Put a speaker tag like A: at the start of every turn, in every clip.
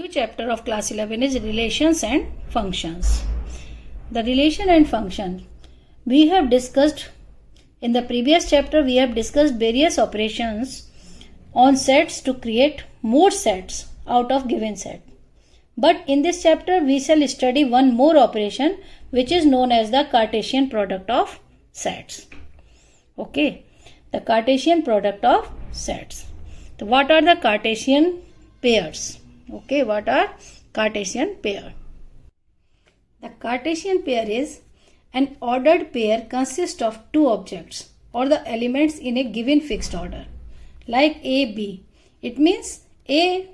A: new chapter of class 11 is relations and functions. The relation and function. We have discussed in the previous chapter, we have discussed various operations on sets to create more sets out of given set. But in this chapter, we shall study one more operation which is known as the Cartesian product of sets. Okay, the Cartesian product of sets. So what are the Cartesian pairs? Okay, what are Cartesian pair? The Cartesian pair is an ordered pair consists of two objects or the elements in a given fixed order, like A, B. It means A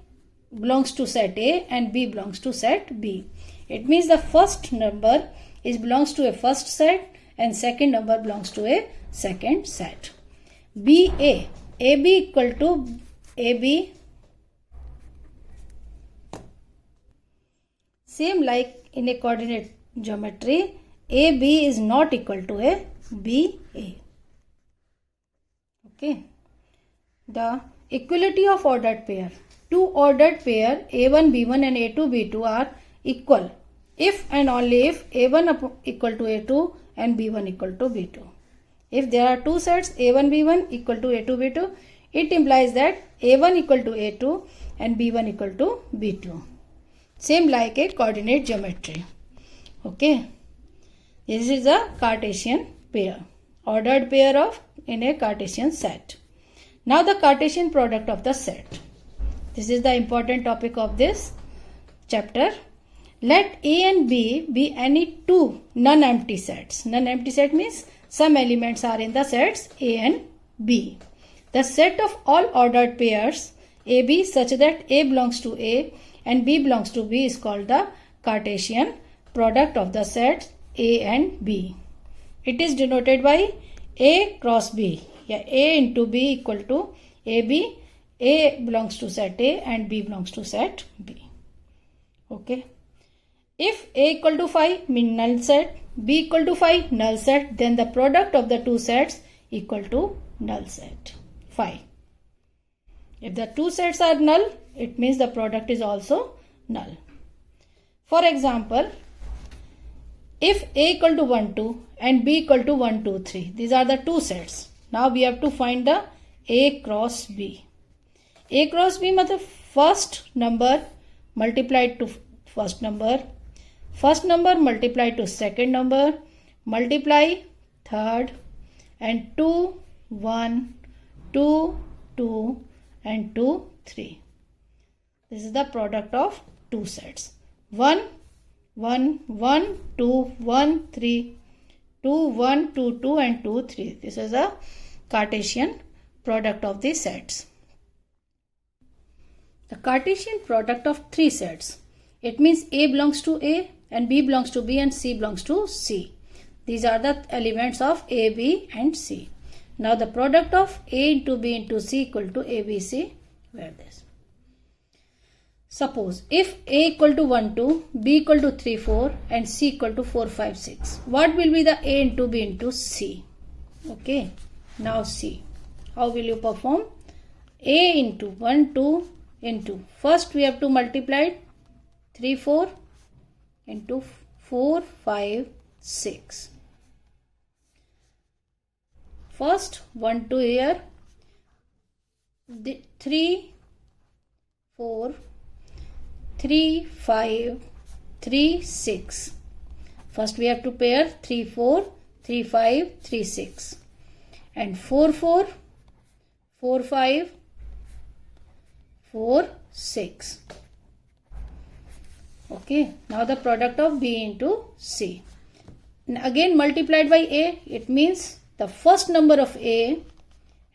A: belongs to set A and B belongs to set B. It means the first number belongs to a first set and second number belongs to a second set. AB equal to AB. Same like in a coordinate geometry, AB is not equal to a BA. Okay. The equality of ordered pair. Two ordered pair A1 B1 and A2 B2 are equal if and only if A1 equal to A2 and B1 equal to B2. If there are two sets A1 B1 equal to A2 B2, it implies that A1 equal to A2 and B1 equal to B2. Same like a coordinate geometry. Okay. This is a Cartesian pair. Ordered pair of in a Cartesian set. Now the Cartesian product of the set. This is the important topic of this chapter. Let A and B be any two non-empty sets. Non-empty set means some elements are in the sets A and B. The set of all ordered pairs AB such that A belongs to A and B belongs to B is called the Cartesian product of the sets A and B. It is denoted by A cross B. Yeah, A into B equal to AB. A belongs to set A and B belongs to set B. Okay. If A equal to 5 means null set, B equal to 5 null set, then the product of the two sets equal to null set 5. If the two sets are null, it means the product is also null. For example, if A equal to 1, 2 and B equal to 1, 2, 3, these are the two sets. Now we have to find the A cross B. A cross B means first number multiplied to first number multiplied to second number, multiply third, and 2, 1, 2, 2 and 2, 3. This is the product of two sets. 1, 1, 1, 2, 1, 3, 2, 1, 2, 2 and 2, 3. This is a Cartesian product of the sets. The Cartesian product of three sets. It means A belongs to A and B belongs to B and C belongs to C. These are the elements of A, B and C. Now the product of A into B into C equal to ABC. Where this? Suppose if A equal to 1, 2, B equal to 3, 4 and C equal to 4, 5, 6. What will be the A into B into C? Okay. Now C. How will you perform? A into 1, 2 into. First we have to multiply 3, 4 into 4, 5, 6. First 1, 2 here. 3, 4, 3, 5, 3, 6. First we have to pair 3, 4, 3, 5, 3, 6. And 4, 4, 4, 5, 4, 6. Okay. Now the product of B into C. And again multiplied by A. It means the first number of A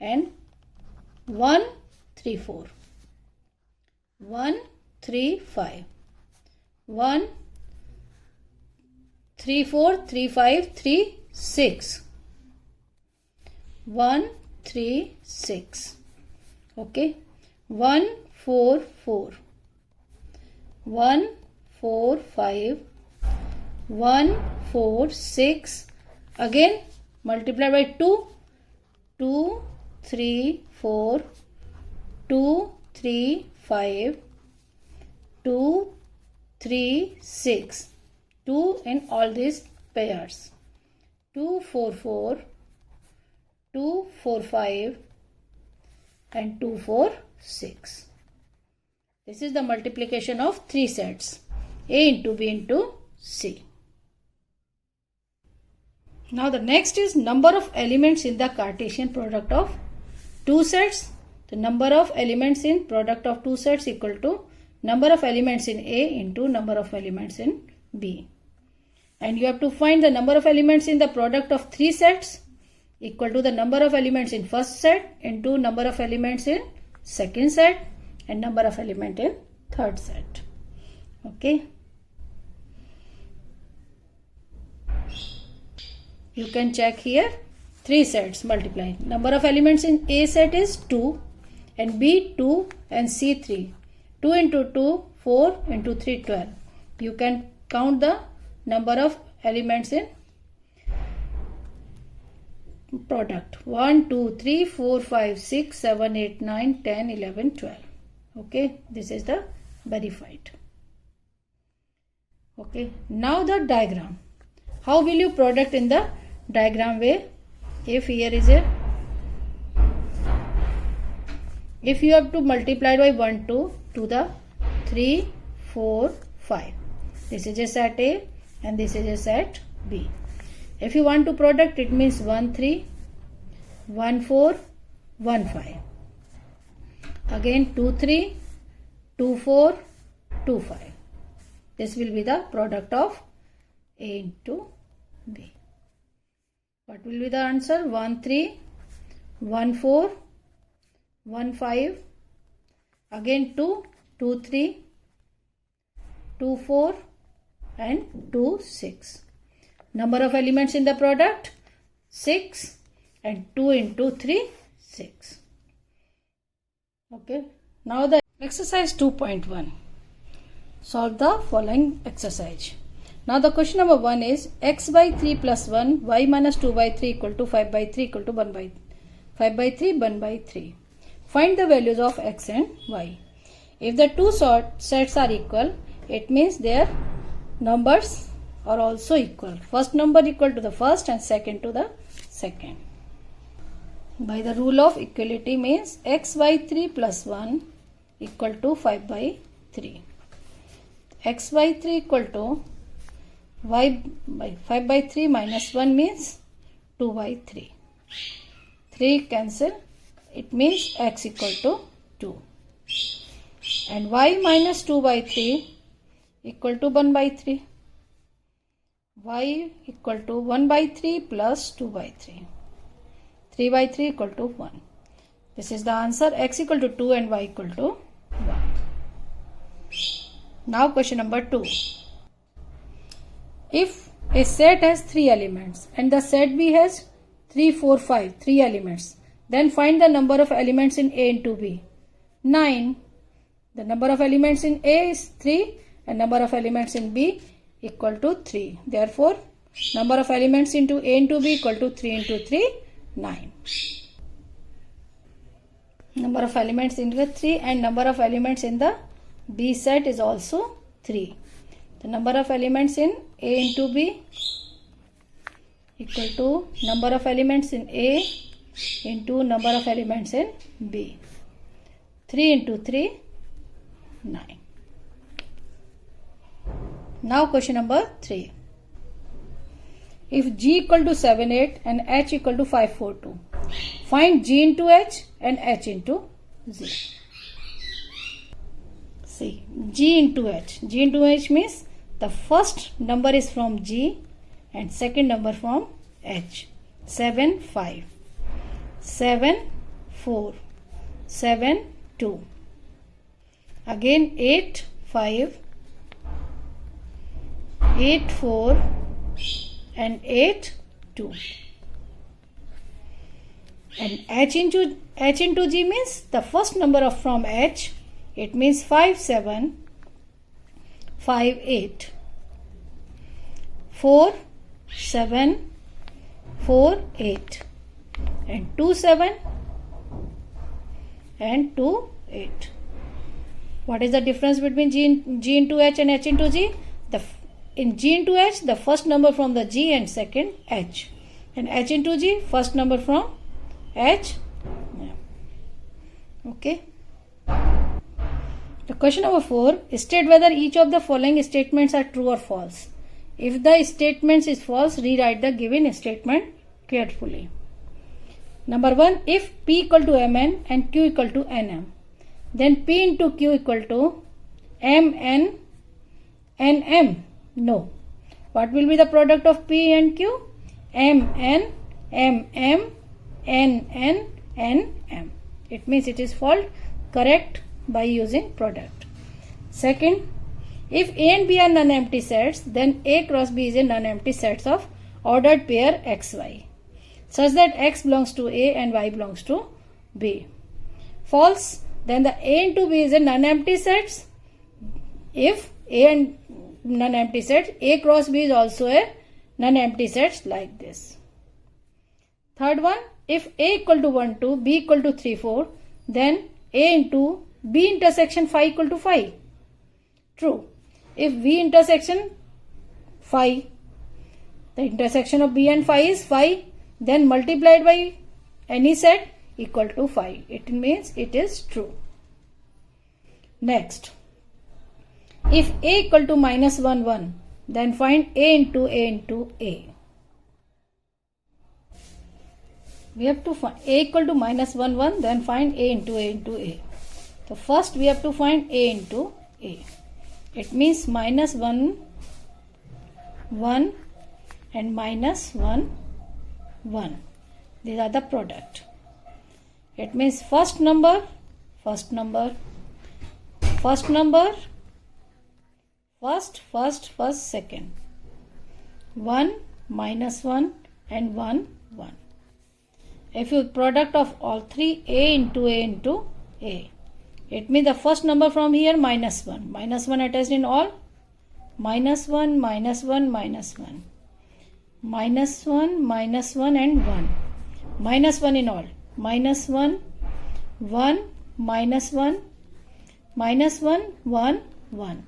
A: and 1, 3, 4. 1, 3, 5. 1, 3, 4, 3, 5, 3, 6. 1, 3, 6. Okay. 1, 4, 4. 1, 4, 5. 1, 4, 6. Again multiply by 2. 2, 3, 4. 2, 3, 5. 2, 3, 6. 2 in all these pairs. 2, 4, 4. 2, 4, 5. And 2, 4, 6. This is the multiplication of 3 sets. A into B into C. Now the next is number of elements in the Cartesian product of two sets. The number of elements in product of two sets equal to number of elements in A into number of elements in B. And you have to find the number of elements in the product of three sets equal to the number of elements in first set into number of elements in second set and number of element in third set. Okay. You can check here 3 sets multiply. Number of elements in A set is 2 and B 2 and C 3. 2 into 2 4 into 3 12. You can count the number of elements in product. 1, 2, 3, 4, 5, 6, 7, 8, 9, 10, 11, 12. Okay, this is the verified. Okay, now the diagram. How will you product in the diagram way? If here is a, if you have to multiply by 1, 2 to the 3, 4, 5. This is a set A and this is a set B. If you want to product, it means 1, 3, 1, 4, 1, 5. Again 2, 3, 2, 4, 2, 5. This will be the product of A into B. What will be the answer? 1, 3, 1, 4, 1, 5. Again 2, 2, 3, 2, 4 and 2, 6. Number of elements in the product 6 and 2 into 3 6. Okay. Now the exercise 2.1. Solve the following exercise. Now the question number 1 is x by 3 plus 1 y minus 2 by 3 equal to 5 by 3 equal to 1 by 5 by 3 1 by 3. Find the values of x and y. If the two sets are equal, it means their numbers are also equal. First number equal to the first and second to the second. By the rule of equality means x by 3 plus 1 equal to 5 by 3. X by 3 equal to y by 5 by 3 minus 1 means 2 by 3. 3 cancel. It means x equal to 2. And y minus 2 by 3 equal to 1 by 3. Y equal to 1 by 3 plus 2 by 3. 3 by 3 equal to 1. This is the answer. X equal to 2 and y equal to 1. Now question number 2. If a set has 3 elements and the set B has 3, 4, 5, 3 elements, then find the number of elements in A into B. 9. The number of elements in A is 3 and number of elements in B equal to 3. Therefore, number of elements into A into B equal to 3 into 3, 9. Number of elements in the 3 and number of elements in the B set is also 3. The number of elements in A into B equal to number of elements in A into number of elements in B. 3 into 3, 9. Now question number 3. If G equal to 7, 8 and H equal to 5, 4, 2. Find G into H and H into Z. See, G into H. G into H means the first number is from G and second number from H. 7, 5. 7, 4. 7, 2. Again 8, 5. 8, 4 and 8, 2. And H into G means the first number of from H. It means 5, 7, 5, 8. 4, 7, 4, 8. And 2, 7 and 2, 8. What is the difference between G into H and H into G? In G into H, the first number from the G and second H. And H into G, first number from H. Okay. The question number 4, state whether each of the following statements are true or false. If the statement is false, rewrite the given statement carefully. Number 1, if P equal to Mn and Q equal to Nm, then P into Q equal to Mn Nm. No. What will be the product of P and Q? Mn Mm Nn Nm. It means it is false. Correct by using product. Second, if A and B are non-empty sets, then A cross B is a non-empty set of ordered pair XY, such that X belongs to A and Y belongs to B. False, then the A into B is a non-empty set. If A and non-empty set, A cross B is also a non-empty set like this. Third one, if A equal to 1, 2, B equal to 3, 4, then A into B intersection phi equal to phi. True. If V intersection phi, the intersection of B and phi is phi, then multiplied by any set equal to phi. It means it is true. Next, if A equal to minus 1, 1, then find A into A into A. We have to find A equal to minus 1, 1, then find A into A into A. So first we have to find A into A. It means minus 1, 1 and minus 1, 1. These are the product. It means first number, first, second. 1, minus 1 and 1, 1. If you product of all three, A into A into A. It means the first number from here minus 1. Minus 1 attached in all. Minus 1, minus 1, minus 1. Minus 1, minus 1 and 1. Minus 1 in all. Minus 1, 1, minus 1, minus 1, 1, 1.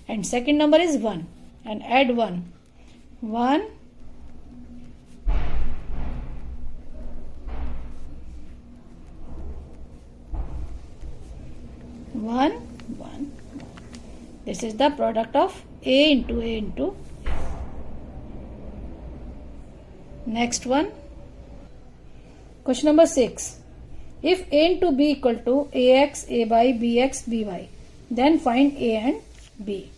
A: And second number is 1. And add 1. 1, 1, 1. This is the product of A into A into A. Next one. Question number 6. If A into B equal to AX, A by BX, BY, then find A and B.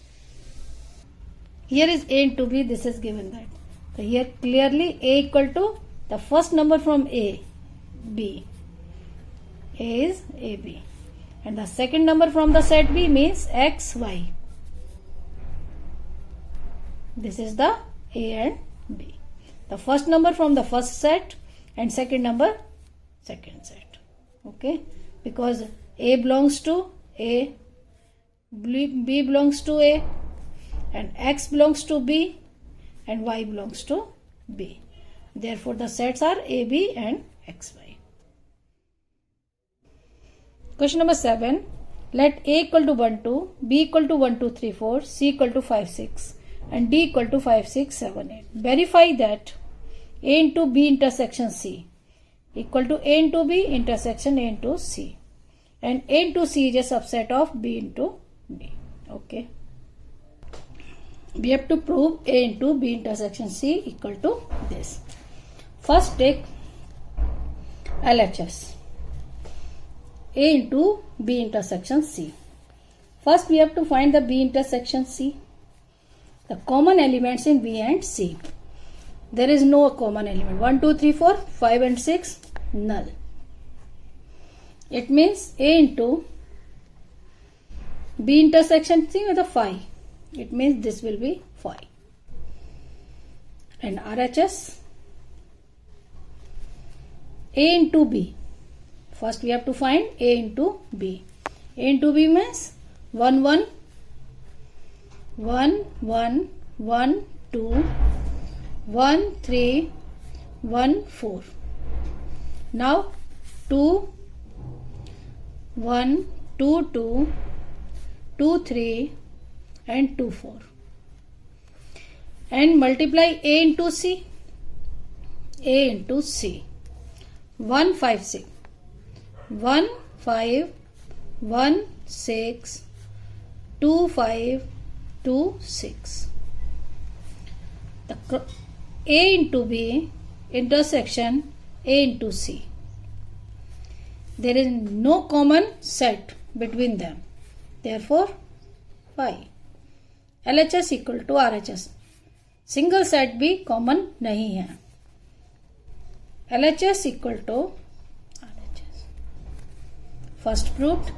A: Here is A into B, this is given that. So here clearly A equal to the first number from A, B. A is AB. And the second number from the set B means X, Y. This is the A and B. The first number from the first set and second number, second set. Okay. Because A belongs to A, B belongs to A, and X belongs to B, and Y belongs to B. Therefore, the sets are A, B and XY. Question number 7. Let A equal to 1, 2, B equal to 1, 2, 3, 4, C equal to 5, 6, and D equal to 5, 6, 7, 8. Verify that A into B intersection C equal to A into B intersection A into C. And A into C is a subset of B into B. Okay. We have to prove A into B intersection C equal to this. First take LHS. A into B intersection C. First we have to find the B intersection C. The common elements in B and C. There is no common element. 1, 2, 3, 4, 5 and 6, null. It means A into B intersection C with a phi. It means this will be phi. And RHS A into B. First we have to find A into B. A into B means 1, 1, 1, 1, 1, 2, 1, 3, 1, 4. Now 2, 1, 2, 2, 2, 3 and 2, 4. And multiply A into C. A into C. 1, 5, 6. 1, 5, 1, 6, 2, 5, 2, 6. The A into B intersection A into C. There is no common set between them. Therefore, phi. LHS equal to RHS. Single set भी common नहीं है. LHS equal to RHS. First proved.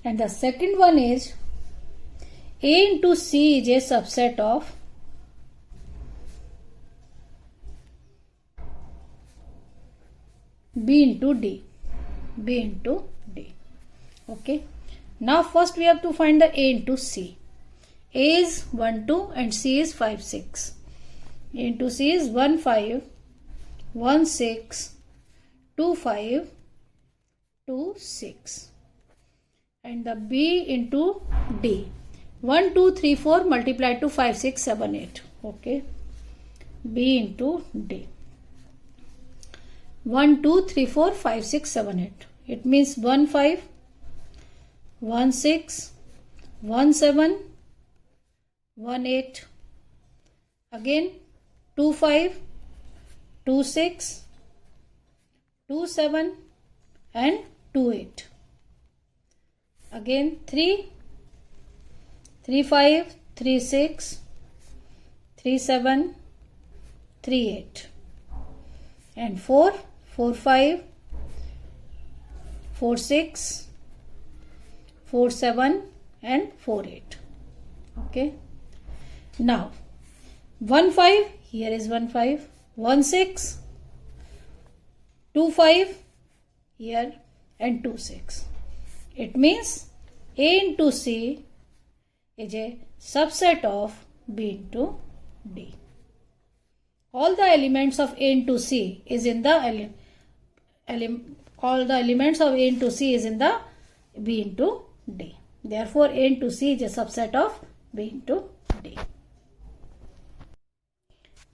A: And the second one is A into C is a subset of B into D. B into D. Okay. Now first we have to find the A into C. A is 1, 2 and C is 5, 6. A into C is 1, 5, 1, 6, 2, 5, 2, 6. And the B into D. 1, 2, 3, 4 multiplied to 5, 6, 7, 8. Okay. B into D. 1, 2, 3, 4, 5, 6, 7, 8. It means 1, 5, 1, 6, 1, 7, 1, 8. Again 2, 5, 2, 6, 2, 7 and 2, 8. Again 3, 3, 5, 3, 6, 3, 7, 3, 8. And 4, 4, 5, 4, 6, 4, 7 and 4, 8. Okay. Now 1, 5, here is 1, 5, 1, 6, 2, 5 here and 2, 6. It means A into C is a subset of B into D. All the elements of A into C is in the all the elements of A into C is in the B into D. Therefore, A into C is a subset of B into D.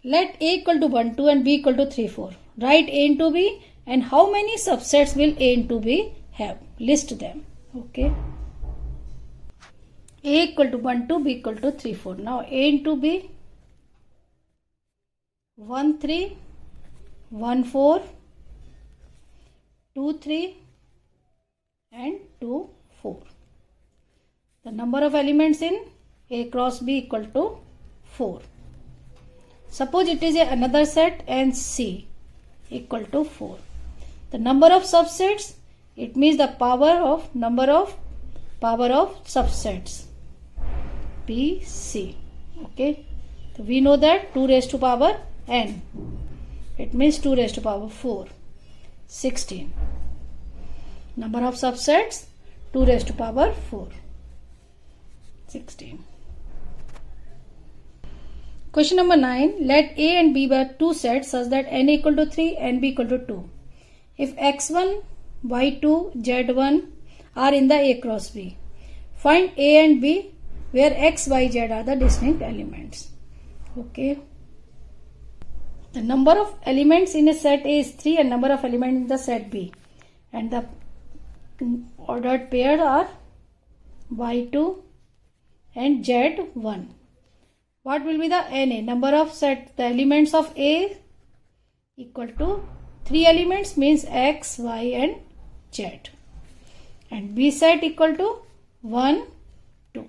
A: Let A equal to 1, 2 and B equal to 3, 4. Write A into B and how many subsets will A into B have? List them. Okay. A equal to 1, 2, B equal to 3, 4. Now A into B 1, 3, 1, 4, 2, 3 and 2, 4. The number of elements in A cross B equal to 4. Suppose it is another set and C equal to 4. The number of subsets, it means the number of subsets B, C. Okay. So we know that 2 raised to power n. It means 2 raised to power 4. 16. Number of subsets 2 raised to power 4. 16. Question number 9. Let A and B be two sets such that n equal to 3 and b equal to 2. If x1, y2, z1 are in the A cross B, find A and B where x, y, z are the distinct elements. Okay. The number of elements in a set A is 3 and number of elements in the set B. And the ordered pairs are y2 and z1. What will be the NA? Number of the elements of A equal to 3 elements means X, Y and Z. And B set equal to 1, 2.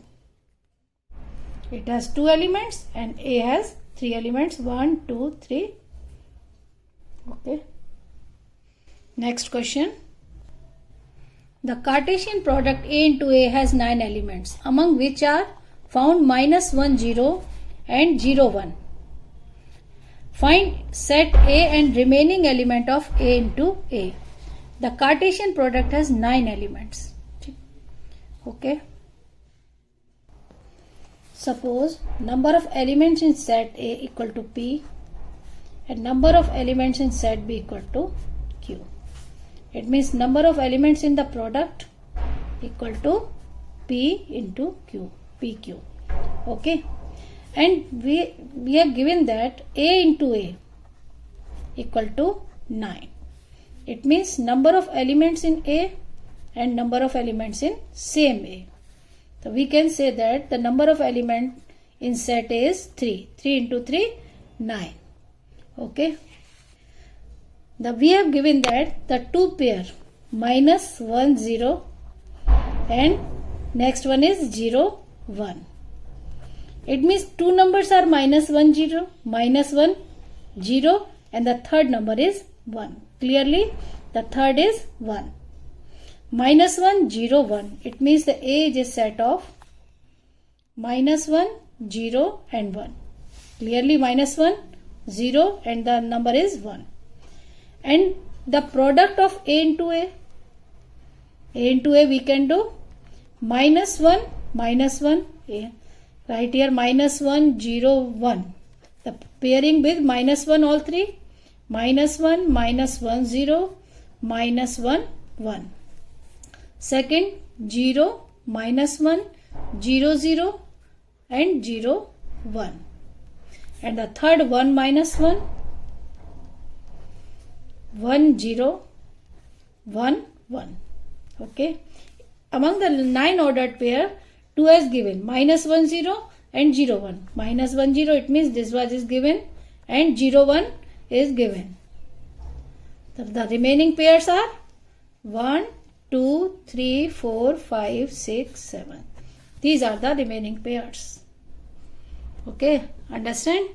A: It has 2 elements and A has 3 elements 1, 2, 3. Okay. Next question. The Cartesian product A into A has 9 elements, among which are found -1, 0 and 0, 1. Find set A and remaining element of A into A. The Cartesian product has 9 elements. Okay. Suppose number of elements in set A equal to P and number of elements in set B equal to Q. It means number of elements in the product equal to P into Q, PQ. Okay, and we have given that A into A equal to 9. It means number of elements in A and number of elements in same A. So we can say that the number of elements in set A is 3. 3 into 3, 9. Okay. We have given that the two pair minus 1, 0 and next one is 0, 1. It means two numbers are minus 1, 0, minus 1, 0 and the third number is 1. Clearly the third is 1. Minus 1, 0, 1. It means the A is a set of minus 1, 0 and 1. Clearly minus 1, 0 and the number is 1. And the product of A into A we can do minus 1, A. Right here minus 1, 0, 1. The pairing with minus 1 all three. Minus 1, 0, minus 1, 1. Second 0, minus 1, 0, 0 and 0, 1. And the third 1 minus 1, 1, 0, 1, 1. Okay. Among the 9 ordered pair, 2 is given minus 1, 0 and 0, 1. Minus 1, 0 it means this was is given and 0, 1 is given. The remaining pairs are 1, 2, 3, 4, 5, 6, 7. These are the remaining pairs. Okay, understand?